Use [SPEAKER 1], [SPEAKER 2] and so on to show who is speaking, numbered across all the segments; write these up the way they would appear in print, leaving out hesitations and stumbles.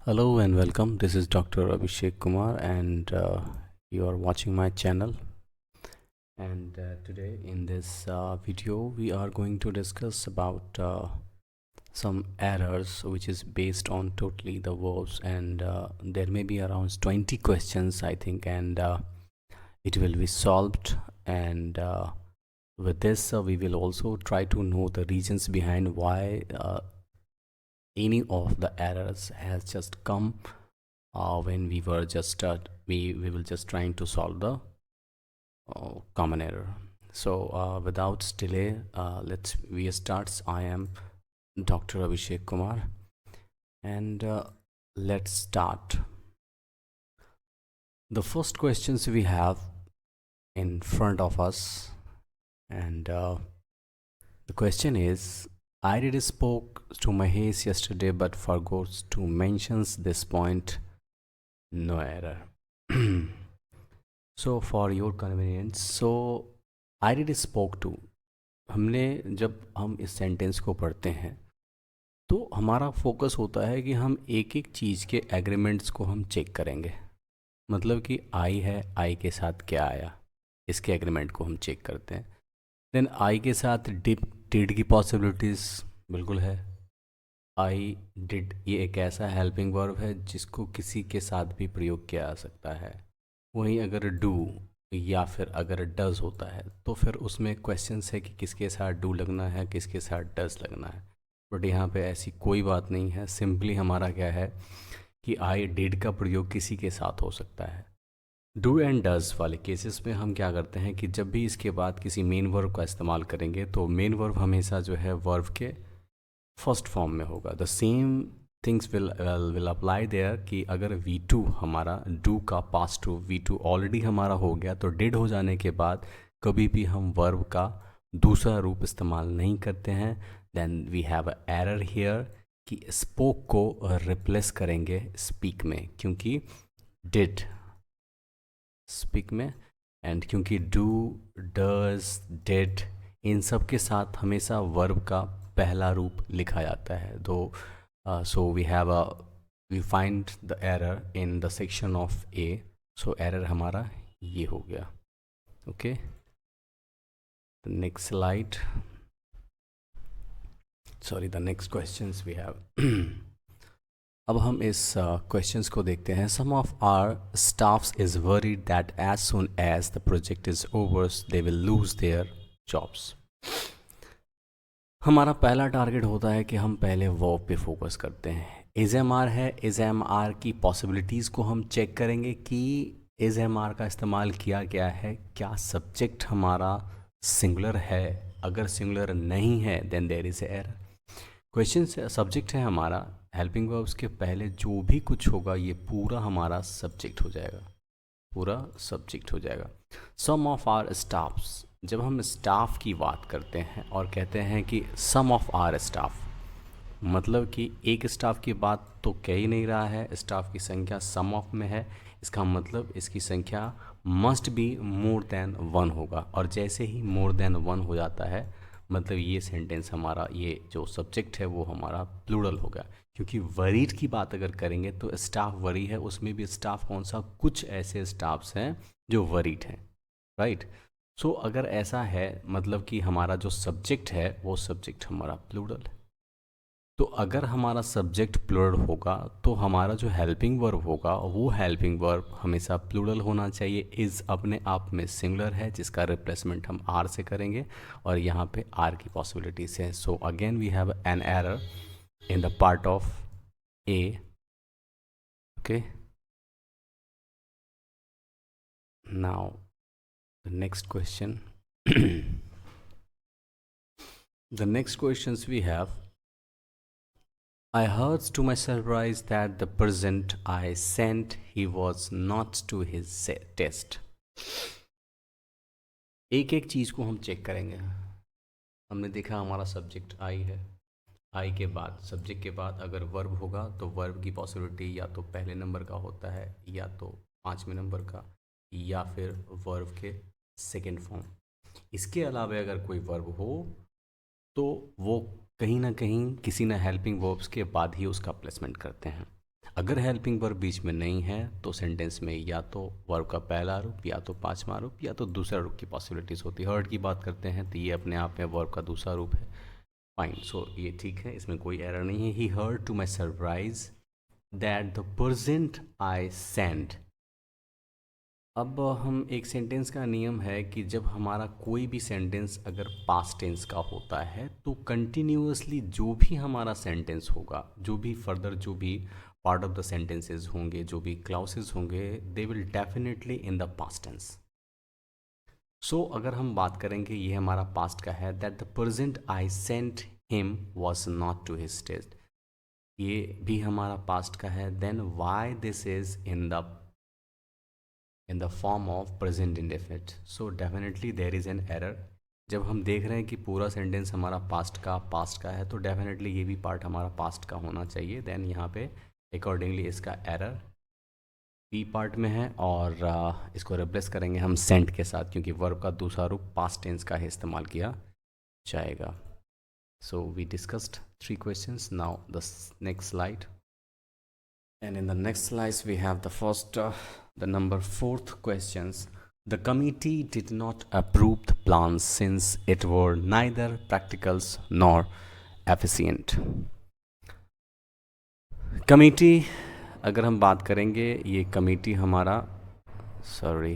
[SPEAKER 1] Hello and welcome. This is Dr. Abhishek Kumar, and you are watching my channel. And today, in this video, we are going to discuss about some errors which is based on totally the verbs, and there may be around 20 questions, I think, and it will be solved. And with this, we will also try to know the reasons behind why any of the errors has just come when we were just we will just trying to solve the common error. So without delay, let's we starts. I am Dr. Abhishek Kumar, and let's start. The first questions we have in front of us, and the question is, I did spoke to Mahesh yesterday but forgot to mention this point. No error. So for your convenience, so I did spoke to, हमने जब हम इस sentence को पढ़ते हैं तो हमारा focus होता है कि हम एक एक चीज़ के एग्रीमेंट्स को हम चेक करेंगे. मतलब कि आई है, आई के साथ क्या आया, इसके एग्रीमेंट को हम चेक करते हैं. देन आई के साथ डिड की पॉसिबिलिटीज़ बिल्कुल है. आई डिड ये एक ऐसा हेल्पिंग वर्ब है जिसको किसी के साथ भी प्रयोग किया जा सकता है. वहीं अगर डू या फिर अगर डज होता है तो फिर उसमें क्वेश्चंस है कि किसके साथ डू लगना है, किसके साथ डज लगना है. बट यहाँ पे ऐसी कोई बात नहीं है. सिंपली हमारा क्या है कि आई डिड का प्रयोग किसी के साथ हो सकता है. डू एंड डज वाले केसेस में हम क्या करते हैं कि जब भी इसके बाद किसी मेन वर्ब का इस्तेमाल करेंगे तो मेन वर्ब हमेशा जो है वर्ब के फर्स्ट फॉर्म में होगा. The same things will apply there कि अगर V2 हमारा डू का पास्ट टू V2 ऑलरेडी हमारा हो गया तो डिड हो जाने के बाद कभी भी हम वर्ब का दूसरा रूप इस्तेमाल नहीं करते हैं. Then we have a error here कि स्पोक को रिप्लेस करेंगे स्पीक में, क्योंकि डिड स्पीक में, एंड क्योंकि डू डज डिड इन सब के साथ हमेशा वर्ब का पहला रूप लिखा जाता है. दो so we find the error in the section of A. So error हमारा ये हो गया. Okay, next slide. Sorry, the next questions we have. अब हम इस क्वेश्चंस को देखते हैं. Some of our staffs is worried that as soon as the project is over they will lose their jobs. हमारा पहला टारगेट होता है कि हम पहले वर्ब पे फोकस करते हैं. इज एम आर है, इज एम आर की पॉसिबिलिटीज़ को हम चेक करेंगे कि इज एम आर का इस्तेमाल किया गया है. क्या सब्जेक्ट हमारा सिंगुलर है? अगर सिंगुलर नहीं है then there is error. Question subject है हमारा, हेल्पिंग वर्ब्स के पहले जो भी कुछ होगा ये पूरा हमारा सब्जेक्ट हो जाएगा, पूरा सब्जेक्ट हो जाएगा. सम ऑफ आवर स्टाफ्स, जब हम स्टाफ की बात करते हैं और कहते हैं कि सम ऑफ आवर स्टाफ, मतलब कि एक स्टाफ की बात तो कह ही नहीं रहा है, स्टाफ की संख्या सम ऑफ में है. इसका मतलब इसकी संख्या must be more than one होगा. और जैसे ही मोर देन वन हो जाता है मतलब ये सेंटेंस हमारा, ये जो सब्जेक्ट है वो हमारा प्लूरल होगा. क्योंकि वरीड की बात अगर करेंगे तो स्टाफ वरी है, उसमें भी स्टाफ कौन सा, कुछ ऐसे स्टाफ्स हैं जो वरीड हैं, राइट. सो अगर ऐसा है मतलब कि हमारा जो सब्जेक्ट है वो सब्जेक्ट हमारा प्लूरल है. तो अगर हमारा सब्जेक्ट प्लूरल होगा तो हमारा जो हेल्पिंग वर्ब होगा वो हेल्पिंग वर्ब हमेशा प्लूरल होना चाहिए. इज़ अपने आप में सिंगुलर है जिसका रिप्लेसमेंट हम आर से करेंगे और यहाँ पे आर की पॉसिबिलिटीज़ है. So again we have an error in the part of A. Okay, now the next question. The next questions we have. I heard to my surprise that the present I sent he was not to his test. एक एक चीज़ को हम check करेंगे. हमने देखा हमारा subject I है, आई के बाद सब्जेक्ट के बाद अगर वर्ब होगा तो वर्ब की पॉसिबिलिटी या तो पहले नंबर का होता है या तो पाँचवें नंबर का या फिर वर्ब के सेकंड फॉर्म. इसके अलावा अगर कोई वर्ब हो तो वो कहीं ना कहीं किसी ना हेल्पिंग वर्ब्स के बाद ही उसका प्लेसमेंट करते हैं. अगर हेल्पिंग वर्ब बीच में नहीं है तो सेंटेंस में या तो वर्ब का पहला रूप या तो पांचवा रूप या तो दूसरा रूप की पॉसिबिलिटीज़ होती है। हर्ड की बात करते हैं तो ये अपने आप में वर्ब का दूसरा रूप है। फाइन, सो ये ठीक है, इसमें कोई एरर नहीं है। He heard to my surprise that the present I send. अब हम एक सेंटेंस का नियम है कि जब हमारा कोई भी सेंटेंस अगर पास्ट टेंस का होता है तो कंटिन्यूअसली जो भी हमारा सेंटेंस होगा, जो भी फर्दर जो भी पार्ट ऑफ द सेंटेंसेस होंगे, जो भी क्लाउसेस होंगे, they will definitely in the past tense. So अगर हम बात करेंगे ये हमारा पास्ट का है, that the present I sent him was not to his taste, ये भी हमारा पास्ट का है। Then why this is in the form of present indefinite, so definitely there is an error. जब हम देख रहे हैं कि पूरा सेंटेंस हमारा पास्ट का है तो डेफिनेटली ये भी पार्ट हमारा पास्ट का होना चाहिए। देन यहाँ पे अकॉर्डिंगली इसका एरर बी पार्ट में है और इसको रिप्लेस करेंगे हम सेंट के साथ, क्योंकि वर्ब का दूसरा रूप पास्ट टेंस का ही इस्तेमाल किया जाएगा। So we discussed 3 questions. Now the next slide. And in the next slides, we have the first, the number 4th questions. The committee did not approve the plans since it were neither practicals nor efficient. Committee, अगर हम बात करेंगे, ये committee हमारा, sorry,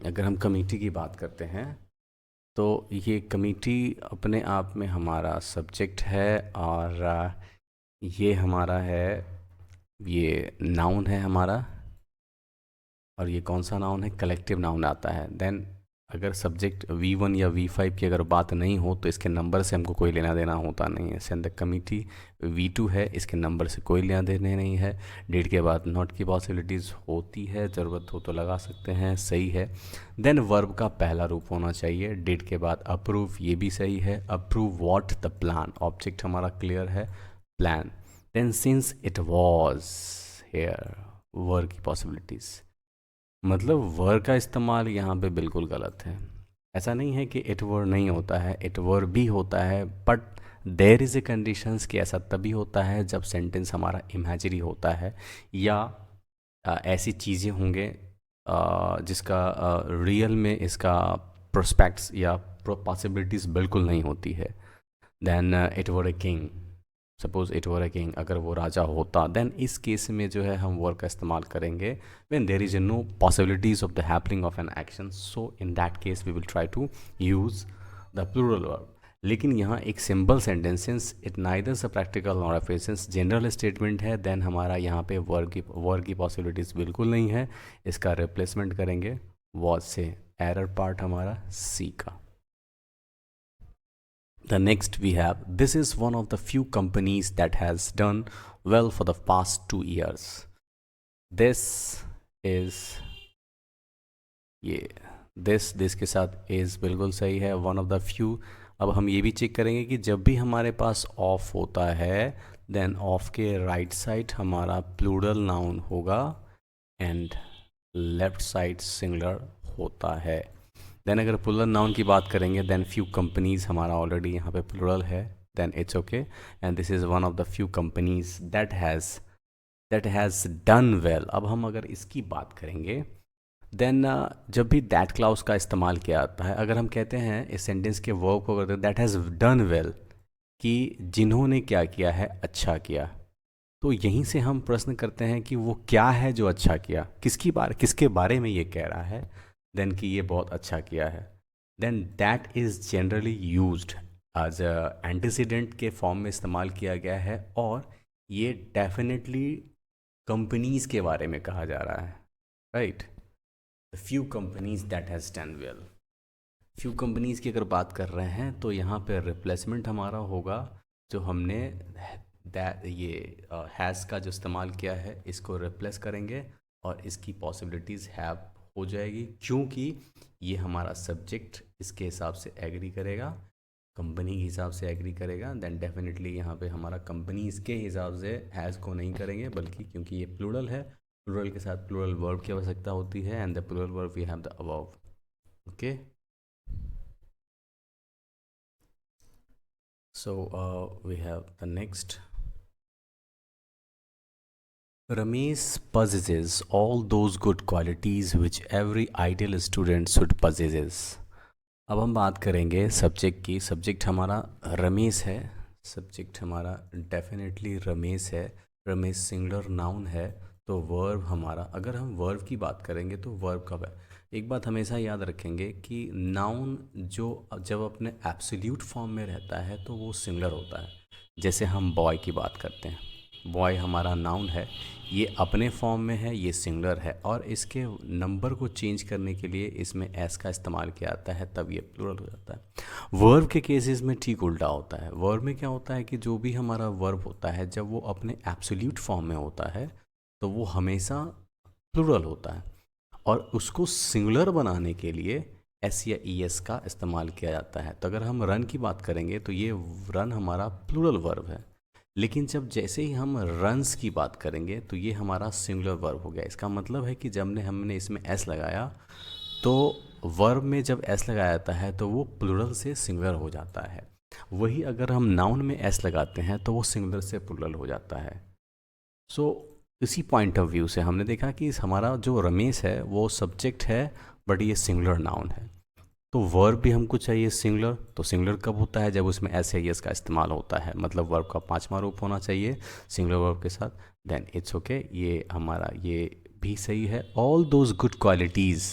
[SPEAKER 1] अगर हम committee की बात करते हैं तो ये कमेटी अपने आप में हमारा सब्जेक्ट है और ये हमारा है, ये नाउन है हमारा, और ये कौन सा नाउन है, कलेक्टिव नाउन आता है। देन अगर सब्जेक्ट V1 या V5 की अगर बात नहीं हो तो इसके नंबर से हमको कोई लेना देना होता नहीं है। सेंड द कमिटी V2 है, इसके नंबर से कोई लेना देने नहीं है। डेट के बाद नॉट की पॉसिबिलिटीज़ होती है, ज़रूरत हो तो लगा सकते हैं, सही है। देन वर्ब का पहला रूप होना चाहिए। डेट के बाद अप्रूव, ये भी सही है। Approve what, the plan, object हमारा क्लियर है, plan. Then since it was here, verb की पॉसिबिलिटीज़, मतलब वर का इस्तेमाल यहाँ पे बिल्कुल गलत है। ऐसा नहीं है कि इट वर नहीं होता है, इट वर भी होता है, but there is a conditions कि ऐसा तभी होता है जब सेंटेंस हमारा इमेजिनरी होता है या ऐसी चीज़ें होंगे जिसका रियल में इसका प्रोस्पेक्ट्स या पॉसिबिलिटीज़ बिल्कुल नहीं होती है। Then it were a king, suppose it were a king, अगर वो राजा होता, देन इस केस में जो है हम वर्ब का इस्तेमाल करेंगे when there is no possibilities of the happening of an action. So in that case we will try to use the plural verb. लेकिन यहाँ एक simple sentence, since it neither is practical nor efficient, general statement है, then हमारा यहाँ पे verb की possibilities बिल्कुल नहीं है। इसका रिप्लेसमेंट करेंगे वॉज से, एरर पार्ट हमारा सी का। The next we have, this is one of the few companies that has done well for the past 2 years. This is, ये this के साथ is बिल्कुल सही है, one of the few। अब हम ये भी चेक करेंगे कि जब भी हमारे पास ऑफ होता है देन ऑफ के राइट साइड हमारा प्लूरल नाउन होगा एंड लेफ्ट साइड सिंगुलर होता है। देन अगर प्लूरल नाउन की बात करेंगे देन फ्यू कंपनीज हमारा ऑलरेडी यहाँ पे प्लूरल है, then it's okay. And this is one of the few companies that has done well. अब हम अगर इसकी बात करेंगे देन जब भी दैट क्लाउज का इस्तेमाल किया जाता है, अगर हम कहते हैं इस सेंटेंस के वर्ब को करते हैं दैट हैज़ डन वेल, कि जिन्होंने क्या किया है, अच्छा किया, तो यहीं से हम प्रश्न करते हैं कि वो क्या है जो अच्छा किया, किसके बारे में ये कह रहा है, देन कि ये बहुत अच्छा किया है। Then that is generally used as antecedent के फॉर्म में इस्तेमाल किया गया है और ये डेफिनेटली कंपनीज के बारे में कहा जा रहा है, right. The few companies that has done well, few companies की अगर बात कर रहे हैं तो यहाँ पे रिप्लेसमेंट हमारा होगा जो हमने ये हैज़ का जो इस्तेमाल किया है इसको रिप्लेस करेंगे और इसकी पॉसिबिलिटीज़ हैव हो जाएगी, क्योंकि ये हमारा सब्जेक्ट इसके हिसाब से एग्री करेगा, कंपनी के हिसाब से एग्री करेगा। देन डेफिनेटली यहाँ पे हमारा कंपनीज के हिसाब से हैज़ को नहीं करेंगे, बल्कि क्योंकि ये प्लूरल है, प्लूरल के साथ प्लूरल वर्ब की आवश्यकता होती है and the plural verb we have the above. Okay, We have the next. Ramesh possesses all those good qualities which every ideal student should possesses. अब हम बात करेंगे सब्जेक्ट की. सब्जेक्ट हमारा रमेश है. सब्जेक्ट हमारा डेफिनेटली रमेश है. रमेश सिंगुलर नाउन है. तो वर्ब हमारा, अगर हम वर्ब की बात करेंगे तो वर्ब कब है. एक बात हमेशा याद रखेंगे कि नाउन जो जब अपने एब्सोल्यूट फॉर्म में रहता है तो वो सिंगुलर होता है. जैसे हम बॉय की बात करते हैं, बॉय हमारा नाउन है, ये अपने फॉर्म में है, ये सिंगुलर है, और इसके नंबर को चेंज करने के लिए इसमें एस का इस्तेमाल किया जाता है, तब ये प्लूरल हो जाता है. वर्ब के केसेस में ठीक उल्टा होता है. वर्ब में क्या होता है कि जो भी हमारा वर्ब होता है जब वो अपने एब्सोल्यूट फॉर्म में होता है तो वो हमेशा प्लूरल होता है, और उसको सिंगुलर बनाने के लिए एस या ई एस का इस्तेमाल किया जाता है. तो अगर हम रन की बात करेंगे तो ये रन हमारा प्लूरल वर्ब है. लेकिन जब जैसे ही हम रन्स की बात करेंगे तो ये हमारा सिंगुलर वर्ब हो गया. इसका मतलब है कि जब हमने इसमें एस लगाया तो वर्ब में जब एस लगाया जाता है तो वो प्लूरल से सिंगुलर हो जाता है. वही अगर हम नाउन में एस लगाते हैं तो वो सिंगुलर से प्लूरल हो जाता है. इसी पॉइंट ऑफ व्यू से हमने देखा कि हमारा जो रमेश है वो सब्जेक्ट है, बट ये सिंगुलर नाउन है. तो वर्ब भी हमको चाहिए सिंगुलर. तो सिंगुलर कब होता है? जब उसमें एस या एस का इस्तेमाल होता है. मतलब वर्ब का 5वां रूप होना चाहिए सिंगुलर वर्ब के साथ. देन इट्स ओके, ये हमारा ये भी सही है. All those good qualities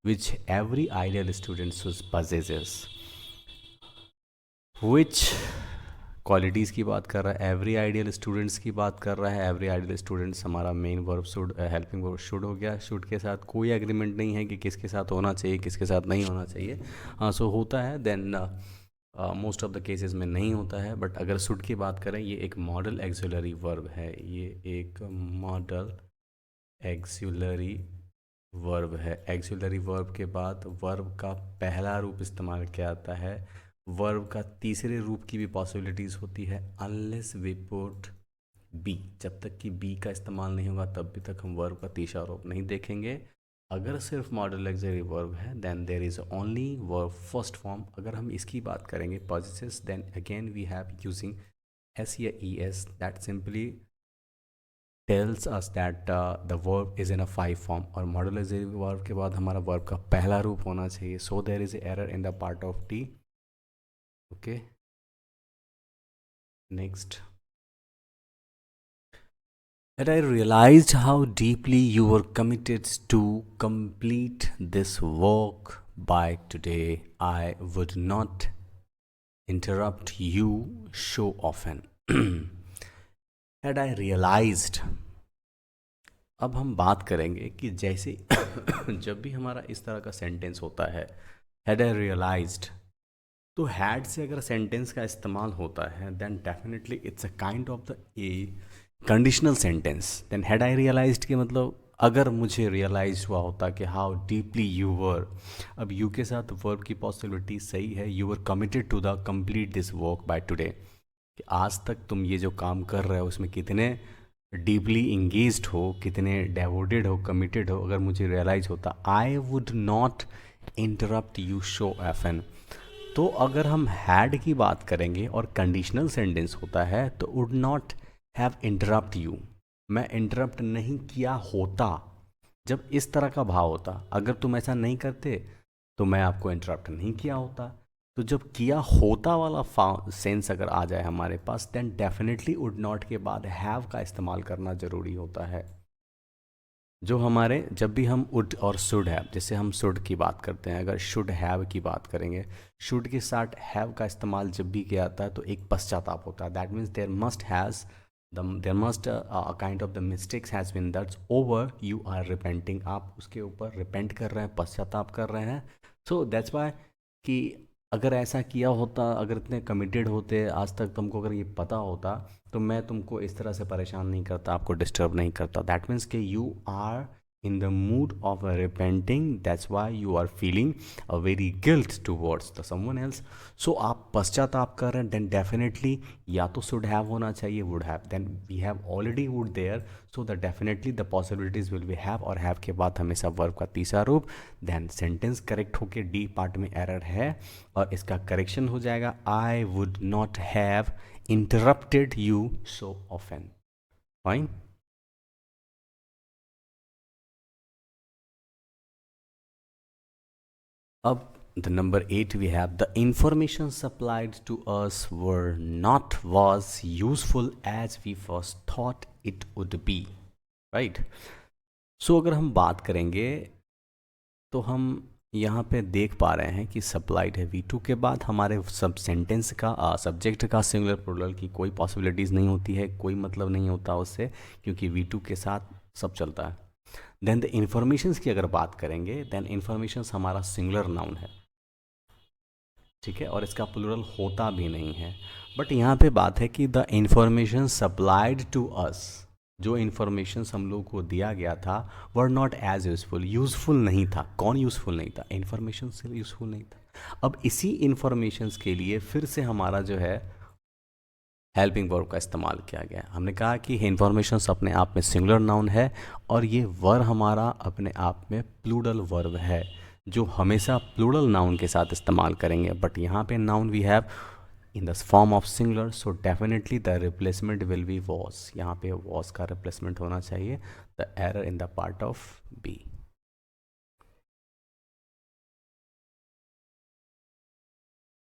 [SPEAKER 1] which every ideal student possesses. Which qualities की बात कर रहा है, एवरी आइडियल स्टूडेंट्स की बात कर रहा है. एवरी आइडियल स्टूडेंट्स हमारा main verb should, helping verb should हो गया. शुड के साथ कोई एग्रीमेंट नहीं है कि किसके साथ होना चाहिए किसके साथ नहीं होना चाहिए. हाँ, सो होता है. Then most of the cases में नहीं होता है. बट अगर शुड की बात करें, ये एक मॉडल एक्सिलरी वर्ब है. ये एक मॉडल एक्सिलरी वर्ब है. एक्सिलरी वर्ब के बाद वर्ब का पहला रूप इस्तेमाल किया जाता है. वर्ब का तीसरे रूप की भी पॉसिबिलिटीज़ होती है, अनलेस वी पुट बी. जब तक कि बी का इस्तेमाल नहीं होगा तब भी तक हम वर्ब का तीसरा रूप नहीं देखेंगे. अगर सिर्फ मॉडल एक्सिलरी वर्ब है then there is only verb first form. अगर हम इसकी बात करेंगे positives, then again we have using S या E S. That simply tells us that the verb is in a 5 form. और मॉडल एक्सिलरी वर्ब के बाद हमारा वर्ब का पहला रूप होना चाहिए. So there is error in the part of T. Okay, next. Had I realized how deeply you were committed to complete this work by today, I would not interrupt you so often. Had I realized, अब हम बात करेंगे कि जैसे जब भी हमारा इस तरह का सेंटेंस होता है, हैड आई रियलाइज्ड, तो हैड से अगर सेंटेंस का इस्तेमाल होता है then definitely it's a kind of the A conditional sentence. Then had I realized के मतलब अगर मुझे रियलाइज हुआ होता कि हाउ डीपली यू वर. अब यू के साथ वर्ब की पॉसिबिलिटी सही है. You were committed to the complete this work by today, कि आज तक तुम ये जो काम कर रहे हो उसमें कितने डीपली इंगेज्ड हो, कितने डेवोटेड हो, कमिटेड हो. अगर मुझे रियलाइज़ होता, I would not interrupt you so often. तो अगर हम हैड की बात करेंगे और कंडीशनल सेंटेंस होता है तो would not have interrupt you, मैं इंटरप्ट नहीं किया होता. जब इस तरह का भाव होता, अगर तुम ऐसा नहीं करते तो मैं आपको इंटरप्ट नहीं किया होता. तो जब किया होता वाला सेंस अगर आ जाए हमारे पास देन डेफिनेटली वुड नॉट के बाद हैव का इस्तेमाल करना ज़रूरी होता है. जो हमारे जब भी हम वुड और शुड हैव, जैसे हम शुड की बात करते हैं, अगर शुड हैव की बात करेंगे, शुड के साथ हैव का इस्तेमाल जब भी किया जाता है तो एक पश्चाताप होता है. That means there must a kind of the mistakes has been that's over, you are repenting, आप उसके ऊपर रिपेंट कर रहे हैं, पश्चाताप कर रहे हैं. सो दैट्स वाई कि अगर ऐसा किया होता, अगर इतने कमिटेड होते, आज तक तुमको अगर ये पता होता तो मैं तुमको इस तरह से परेशान नहीं करता, आपको डिस्टर्ब नहीं करता. दैट मीन्स कि you are in the mood of repenting, that's why you are feeling a very guilt towards the someone else. So आप पश्चाताप कर रहे हैं, then definitely या तो should have होना चाहिए, would have, then we have already would there, so that definitely the possibilities will be have, और have के बाद हमेशा verb का तीसरा रूप, then sentence correct होके D part में error है और इसका correction हो जाएगा I would not have interrupted you so often. Fine. Up the number 8 we have the information supplied to us were not was useful as we first thought it would be, right? So अगर हम बात करेंगे तो हम यहाँ पे देख पा रहे हैं कि सप्लाइड है V2 के बाद हमारे सब सेंटेंस का सब्जेक्ट का सिंगुलर प्लूरल की कोई पॉसिबिलिटीज़ नहीं होती है, कोई मतलब नहीं होता उससे, क्योंकि V2 के साथ सब चलता है. देन द इंफॉर्मेशंस की अगर बात करेंगे, देन इंफॉर्मेशंस हमारा सिंगुलर नाउन है, ठीक है, और इसका प्लूरल होता भी नहीं है. बट यहाँ पे बात है कि the information supplied to us, जो इंफॉर्मेशंस हम लोग को दिया गया था were not as useful, useful नहीं था. कौन यूजफुल नहीं था? इंफॉर्मेशन से यूजफुल नहीं था. अब इसी इंफॉर्मेशंस के लिए फिर से हमारा जो है हेल्पिंग वर्ब का इस्तेमाल किया गया. हमने कहा कि इंफॉर्मेशंस अपने आप में सिंगुलर नाउन है और ये वर्ब हमारा अपने आप में प्लूरल वर्ब है, जो हमेशा प्लूरल नाउन के साथ इस्तेमाल करेंगे. बट यहाँ पे noun we have in the form of singular, so definitely the replacement will be was. यहाँ पे वॉज का रिप्लेसमेंट होना चाहिए. The error in the part of B.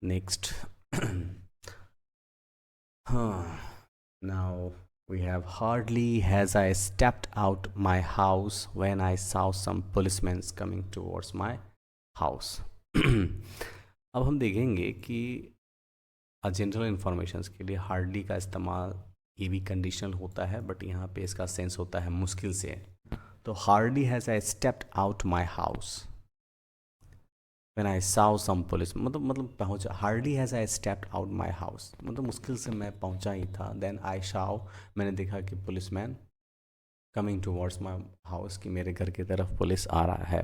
[SPEAKER 1] Next. Now we have hardly has I stepped out my house when I saw some policemen coming towards my house. अब हम देखेंगे कि general informations के लिए hardly का इस्तेमाल ये भी कंडीशनल होता है, बट यहाँ पे इसका सेंस होता है मुश्किल से. तो hardly has I stepped out my house when I saw some police, मतलब पहुँचा. Hardly has I stepped out my house, मतलब मुश्किल से मैं पहुँचा ही था. देन आई साव, मैंने देखा कि police man coming towards my house, कि मेरे घर की तरफ पुलिस आ रहा है.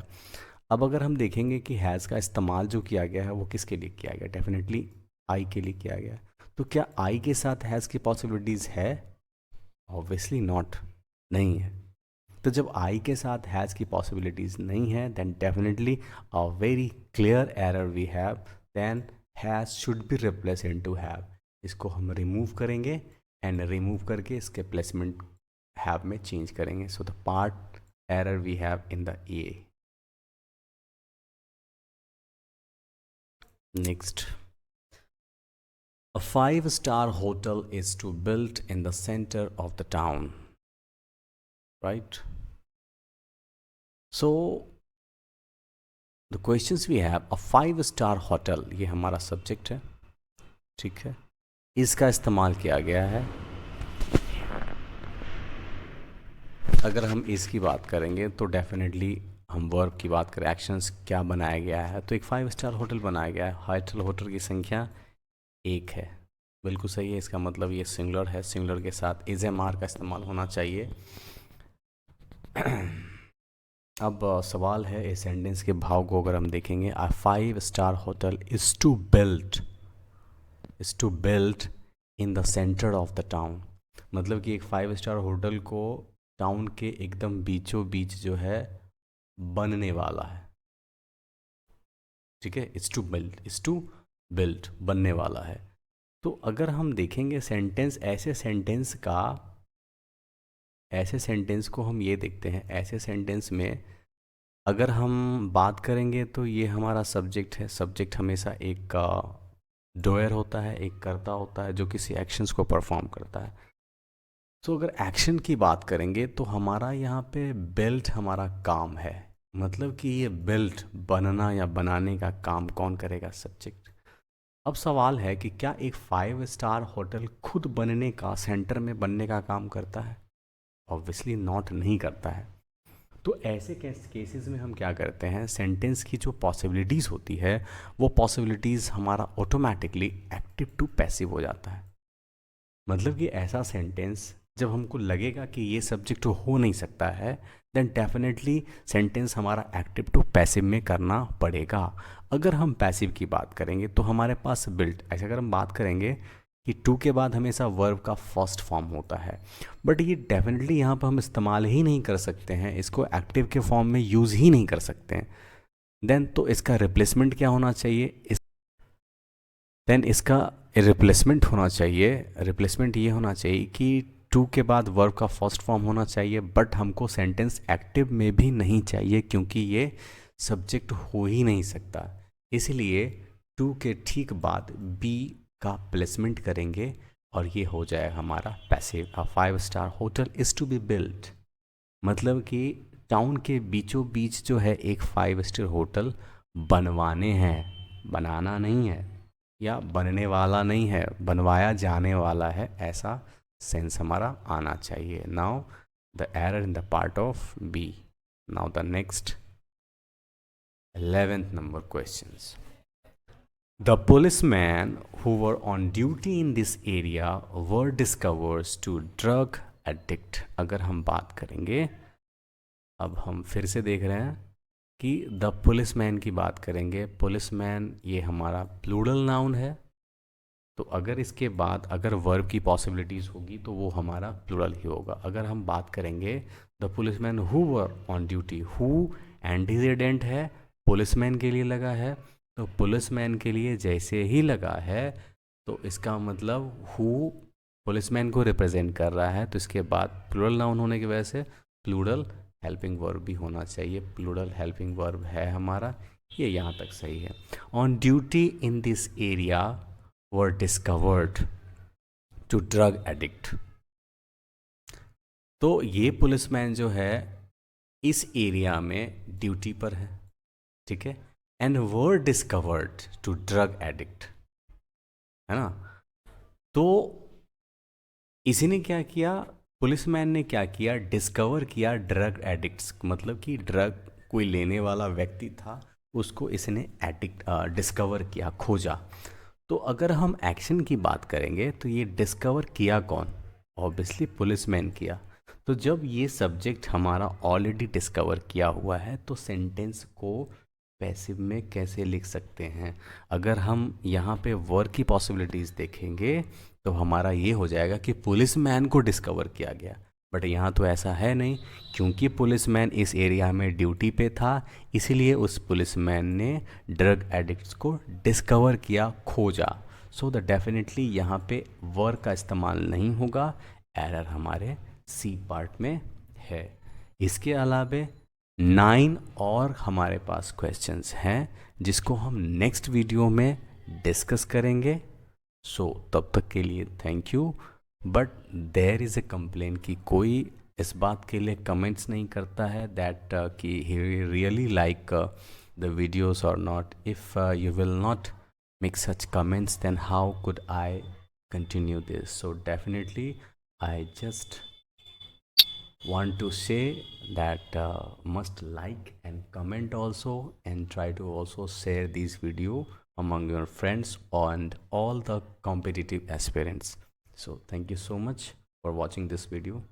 [SPEAKER 1] अब अगर हम देखेंगे कि हैज़ का इस्तेमाल जो किया गया है वो किसके लिए किया गया, डेफिनेटली आई के लिए किया गया. तो क्या आई के साथ हैज़ की पॉसिबिलिटीज़ है? ऑब्वियसली नॉट, नहीं है. तो जब आई के साथ हैज़ की पॉसिबिलिटीज़ नहीं है, then definitely a very clear error we have, then has should be replace into have. इसको हम रिमूव करेंगे एंड रिमूव करके इसके प्लेसमेंट हैव में चेंज करेंगे. So the part error we have in the A. Next. A 5-star hotel is to built in the center of the town, right? So the questions we have, a 5-star hotel, ये हमारा subject है, ठीक है, इसका इस्तेमाल किया गया है. अगर हम इसकी बात करेंगे तो डेफिनेटली हम वर्ब की बात करें, एक्शंस क्या बनाया गया है, तो एक 5-स्टार होटल बनाया गया है. होटल की संख्या 1 है, बिल्कुल सही है. इसका मतलब ये सिंगुलर है, सिंगुलर के साथ इज एम आर का इस्तेमाल होना चाहिए. अब सवाल है इस सेंटेंस के भाव को अगर हम देखेंगे, अ 5-स्टार hotel is to built in the centre of the town. मतलब कि एक 5-स्टार होटल को टाउन के एकदम बीचों बीच जो है बनने वाला है, ठीक है. इज़ टू बिल्ट बनने वाला है. तो अगर हम देखेंगे सेंटेंस, ऐसे सेंटेंस को हम ये देखते हैं, ऐसे सेंटेंस में अगर हम बात करेंगे तो ये हमारा सब्जेक्ट है. सब्जेक्ट हमेशा एक डोयर होता है, एक कर्ता होता है जो किसी एक्शंस को परफॉर्म करता है. तो अगर एक्शन की बात करेंगे तो हमारा यहाँ पे बिल्ट हमारा काम है. मतलब कि ये बिल्ट बनना या बनाने का काम कौन करेगा? सब्जेक्ट. अब सवाल है कि क्या एक 5-स्टार होटल खुद बनने का, सेंटर में बनने का काम करता है? ऑब्वियसली नॉट, नहीं करता है. तो ऐसे केसेस में हम क्या करते हैं, सेंटेंस की जो पॉसिबिलिटीज़ होती है वो पॉसिबिलिटीज़ हमारा ऑटोमेटिकली एक्टिव टू पैसिव हो जाता है. मतलब कि ऐसा सेंटेंस जब हमको लगेगा कि ये सब्जेक्ट हो नहीं सकता है, देन डेफिनेटली सेंटेंस हमारा एक्टिव टू पैसिव में करना पड़ेगा। अगर हम पैसिव की बात करेंगे तो हमारे पास बिल्ट, ऐसे अगर हम बात करेंगे कि टू के बाद हमेशा वर्ब का फर्स्ट फॉर्म होता है, बट ये डेफिनेटली यहाँ पर हम इस्तेमाल ही नहीं कर सकते हैं, इसको एक्टिव के फॉर्म में यूज़ ही नहीं कर सकते हैं। देन तो इसका रिप्लेसमेंट क्या होना चाहिए, देन इसका रिप्लेसमेंट होना चाहिए, रिप्लेसमेंट ये होना चाहिए कि टू के बाद वर्ब का फर्स्ट फॉर्म होना चाहिए, बट हमको सेंटेंस एक्टिव में भी नहीं चाहिए क्योंकि ये सब्जेक्ट हो ही नहीं सकता। इसलिए टू के ठीक बाद बी का प्लेसमेंट करेंगे और ये हो जाए हमारा passive. A 5 star hotel is to be built, मतलब कि टाउन के बीचों बीच जो है एक 5 स्टार होटल बनवाने हैं, बनाना नहीं है, या बनने वाला नहीं है, बनवाया जाने वाला है, ऐसा सेंस हमारा आना चाहिए। Now the error in the part of B. Now the next 11th number questions. The policemen who were on duty in this area were discovered to drug addict। अगर हम बात करेंगे, अब हम फिर से देख रहे हैं कि द पुलिसमैन की बात करेंगे। पुलिसमैन ये हमारा प्लूरल नाउन है, तो अगर इसके बाद अगर वर्ब की पॉसिबिलिटीज़ होगी तो वो हमारा प्लूरल ही होगा। अगर हम बात करेंगे the policeman who were on duty, who antecedent है, पुलिसमैन के लिए लगा है, तो पुलिसमैन के लिए जैसे ही लगा है तो इसका मतलब हु पुलिसमैन को रिप्रेजेंट कर रहा है, तो इसके बाद प्लूरल नाउन होने की वजह से प्लूरल हेल्पिंग वर्ब भी होना चाहिए। प्लूरल हेल्पिंग वर्ब है हमारा, ये यहाँ तक सही है। On duty in this area were discovered to drug addict। तो ये पुलिसमैन जो है इस एरिया में ड्यूटी पर है, ठीक है, and were discovered to drug addict, है ना। तो इसी ने क्या किया, पुलिसमैन ने क्या किया, डिस्कवर किया ड्रग एडिक्ट्स, मतलब कि ड्रग कोई लेने वाला व्यक्ति था, उसको इसने एडिक्ट डिस्कवर किया, खोजा। तो अगर हम एक्शन की बात करेंगे तो ये डिस्कवर किया कौन, ऑब्वियसली पुलिसमैन किया। तो जब ये सब्जेक्ट हमारा ऑलरेडी डिस्कवर किया हुआ है तो सेंटेंस को पैसिव में कैसे लिख सकते हैं। अगर हम यहाँ पे वर्ब की पॉसिबिलिटीज़ देखेंगे तो हमारा ये हो जाएगा कि पुलिसमैन को डिस्कवर किया गया, बट यहाँ तो ऐसा है नहीं, क्योंकि पुलिसमैन इस एरिया में ड्यूटी पे था, इसीलिए उस पुलिसमैन ने ड्रग एडिक्ट्स को डिस्कवर किया, खोजा। सो द डेफिनेटली यहाँ पे वर्ब का इस्तेमाल नहीं होगा, एरर हमारे सी पार्ट में है। इसके अलावे 9 और हमारे पास क्वेश्चंस हैं जिसको हम नेक्स्ट वीडियो में डिस्कस करेंगे। सो तब तक के लिए thank you. But there is a complain कि कोई इस बात के लिए कमेंट्स नहीं करता है दैट कि he really like the videos or not. If you will not make such comments then how could I continue this. So definitely I just want to say that must like and comment also, and try to also share this video among your friends and all the competitive aspirants. So thank you so much for watching this video.